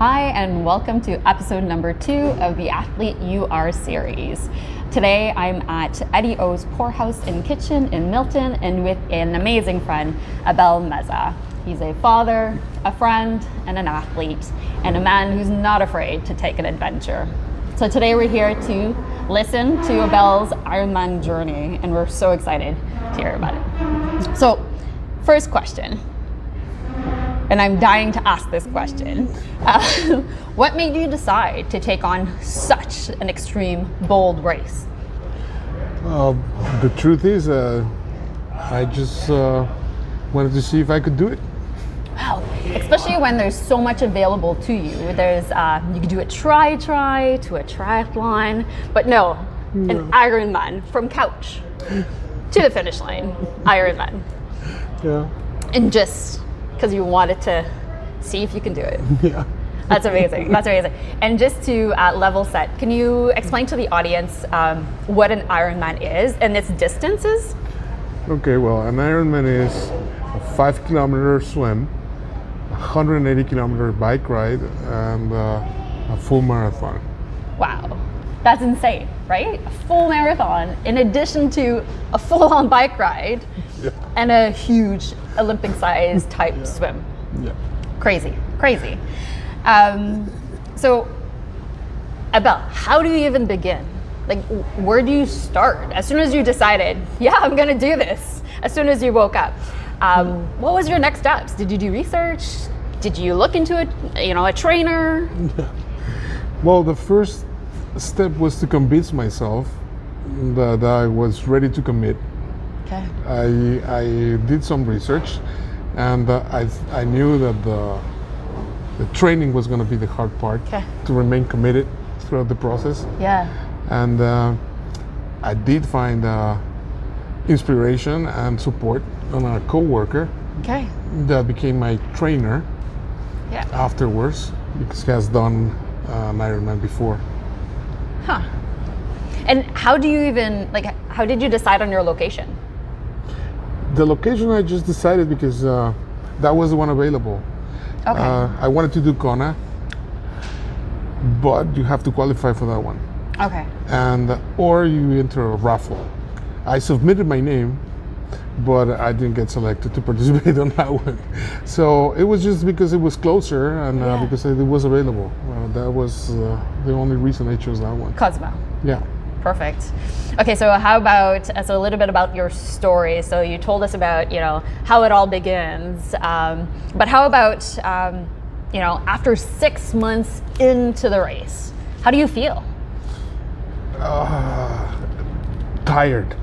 Hi, and welcome to episode number 2 of the Athlete You Are series. Today I'm at EddiO's Poorhouse and Kitchen in Milton and with an amazing friend, Abel Meza. He's a father, a friend, and an athlete, and a man who's not afraid to take an adventure. So today we're here to listen to Abel's Ironman journey, and we're so excited to hear about it. So, first question. And I'm dying to ask this question. What made you decide to take on such an extreme, bold race? The truth is, I just wanted to see if I could do it. Wow, especially when there's so much available to you. There's, you can do a try to a triathlon, but no, an Ironman from couch to the finish line, Ironman. Yeah. And just because you wanted to see if you can do it. Yeah. That's amazing. That's amazing. And just to level set, can you explain to the audience what an Ironman is and its distances? Okay, well, an Ironman is a 5-kilometer swim, a 180-kilometer bike ride, and a full marathon. Wow. That's insane, right? A full marathon in addition to a full-on bike ride and a huge Olympic-sized type swim. Yeah. Crazy. So, Abel, how do you even begin? Like, where do you start? As soon as you decided, yeah, I'm gonna do this, as soon as you woke up, what was your next steps? Did you do research? Did you look into a trainer? Well, the first step was to convince myself that I was ready to commit. Okay. I did some research, and I knew that the training was going to be the hard part. Okay. To remain committed throughout the process. Yeah. And I did find inspiration and support on a coworker. Okay. That became my trainer. Yeah. Afterwards, because he has done an Ironman before. Huh. And how did you decide on your location? The location I just decided because that was the one available. Okay. I wanted to do Kona, but you have to qualify for that one. Okay. Or you enter a raffle. I submitted my name, but I didn't get selected to participate on that one. So it was just because it was closer and because it was available. That was the only reason I chose that one. Cozumel. Yeah. Perfect. Okay, so how about a little bit about your story? So you told us about how it all begins, but how about after 6 months into the race, how do you feel? Tired.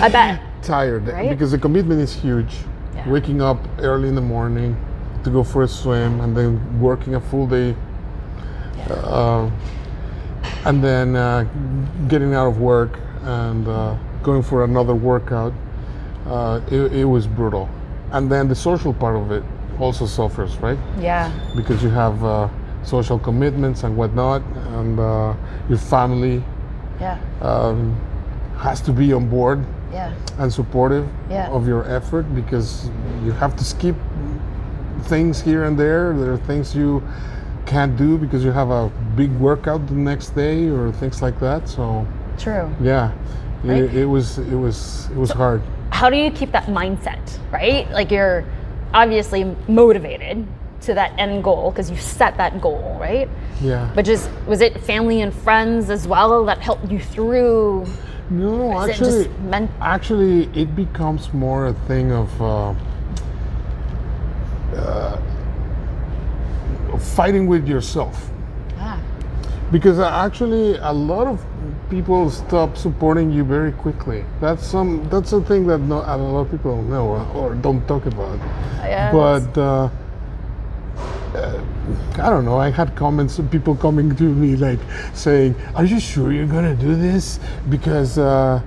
I bet. Tired, right? Because the commitment is huge. Yeah. Waking up early in the morning to go for a swim, and then working a full day. And then getting out of work and going for another workout, it was brutal. And then the social part of it also suffers, right? Yeah. Because you have social commitments and whatnot, and your family has to be on board and supportive of your effort, because you have to skip things here and there. There are things you can't do because you have a big workout the next day or things like that. So True. Yeah, Right? it was hard. How do you keep that mindset, right? Like, you're obviously motivated to that end goal because you set that goal, right? Yeah. But was it family and friends as well that helped you through? No, actually, it becomes more a thing of fighting with yourself. Because actually, a lot of people stop supporting you very quickly. That's a thing that a lot of people know or don't talk about. Yes. But I don't know. I had comments of people coming to me like saying, "Are you sure you're gonna do this?" Because I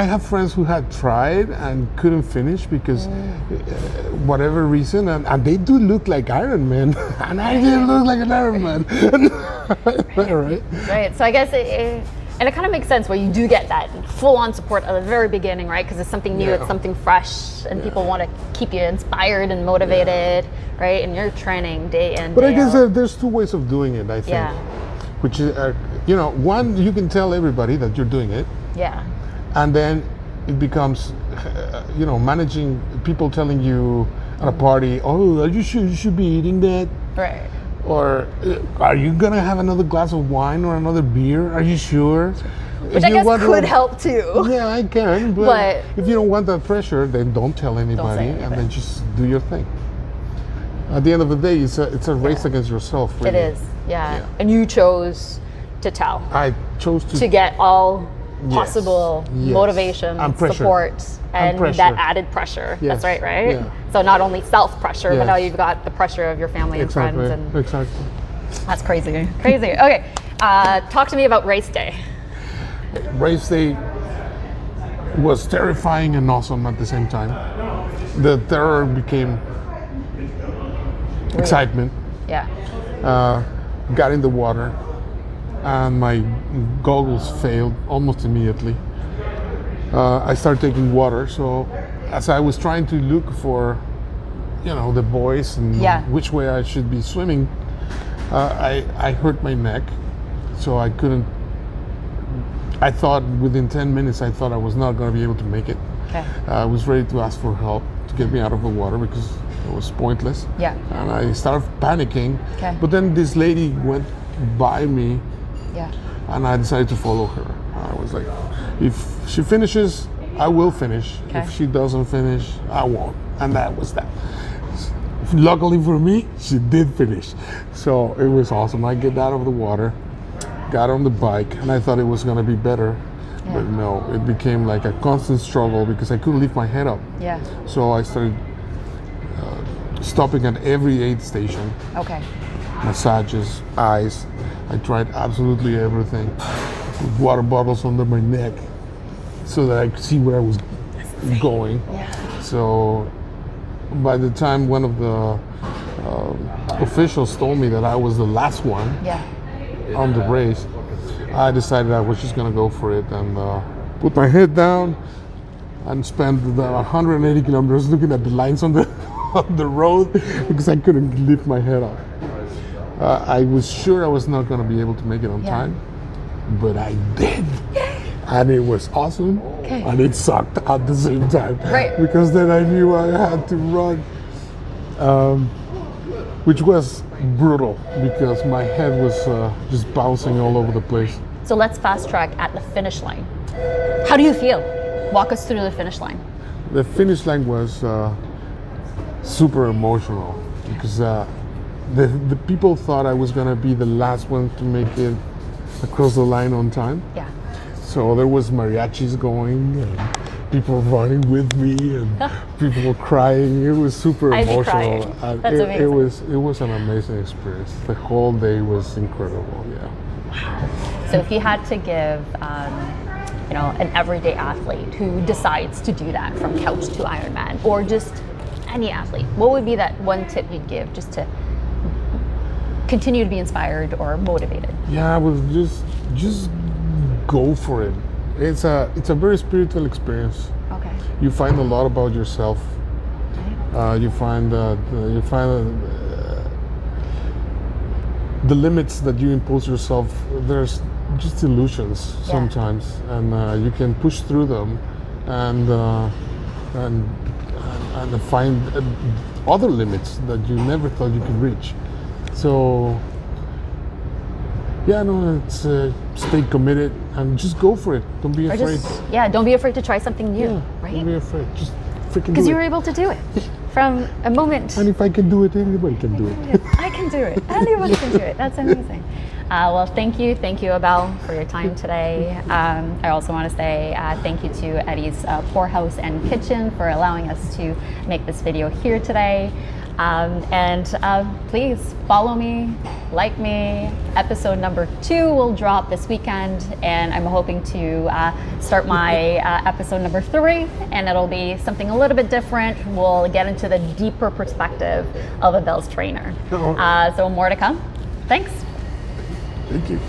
have friends who had tried and couldn't finish because whatever reason, and they do look like Ironman, and I didn't look like an Ironman. Right? Right. So I guess And it kind of makes sense where you do get that full-on support at the very beginning, right? Because it's something new, it's something fresh, and people want to keep you inspired and motivated, right? And you're training day in, But day I guess out. there's two ways of doing it, I think. Yeah. Which is, one, you can tell everybody that you're doing it, Yeah. and then it becomes, managing people telling you at a party, oh, are you sure you should be eating that? Right. Or are you gonna have another glass of wine or another beer? Are you sure? Which I guess could help too. Yeah, I can. But if you don't want that pressure, then don't tell anybody, and then just do your thing. At the end of the day, it's a race against yourself. Really. It is, yeah. And you chose to tell. I chose to get all possible motivation, and support, and that added pressure. Yes. That's right? Yeah. So not only self-pressure, but now you've got the pressure of your family and friends. And Exactly. that's crazy. Okay, talk to me about race day. Race day was terrifying and awesome at the same time. The terror became excitement. Yeah. Got in the water, and my goggles failed almost immediately. I started taking water, so as I was trying to look for, the buoys and which way I should be swimming, I hurt my neck, so I couldn't. I thought within 10 minutes, I thought I was not going to be able to make it. Okay. I was ready to ask for help to get me out of the water because it was pointless. Yeah. And I started panicking. Okay. But then this lady went by me. Yeah. And I decided to follow her. I was like, if she finishes, I will finish. Okay. If she doesn't finish, I won't. And that was that. Luckily for me, she did finish. So it was awesome. I get out of the water, got on the bike, and I thought it was going to be better. Yeah. But no, it became like a constant struggle because I couldn't lift my head up. Yeah. So I started stopping at every aid station. Okay. Massages, ice. I tried absolutely everything. With water bottles under my neck so that I could see where I was going. Yeah. So by the time one of the officials told me that I was the last one on the race, I decided I was just going to go for it and put my head down and spend the 180 kilometers looking at the lines on the on the road because I couldn't lift my head up. I was sure I was not going to be able to make it on time, but I did. And it was awesome, and it sucked at the same time. Right. Because then I knew I had to run, which was brutal because my head was just bouncing all over the place. So let's fast track at the finish line. How do you feel? Walk us through the finish line. The finish line was super emotional because the people thought I was going to be the last one to make it across the line on time. Yeah. So there was mariachis going and people running with me and people were crying. It was super emotional. That's amazing. It was an amazing experience. The whole day was incredible. Yeah. Wow. So if you had to give, an everyday athlete who decides to do that from couch to Ironman, or just any athlete, what would be that one tip you'd give just to continue to be inspired or motivated? Yeah, I was just go for it. It's a very spiritual experience. Okay. You find a lot about yourself. You find the limits that you impose yourself. There's just illusions sometimes, and you can push through them, and find other limits that you never thought you could reach. So. It's stay committed and just go for it. Don't be afraid. Don't be afraid to try something new, right? Don't be afraid. Just freaking do it. Because you were able to do it from a moment. And if I can do it, anybody can do it. I can do it. Anybody can do it. That's amazing. Well, thank you, Abel, for your time today. I also want to say thank you to EddiO's Poorhouse and Kitchen for allowing us to make this video here today. Please follow me, like me. Episode number 2 will drop this weekend, and I'm hoping to start my episode number 3, and it'll be something a little bit different. We'll get into the deeper perspective of Abel's trainer. So more to come. Thanks. Thank you.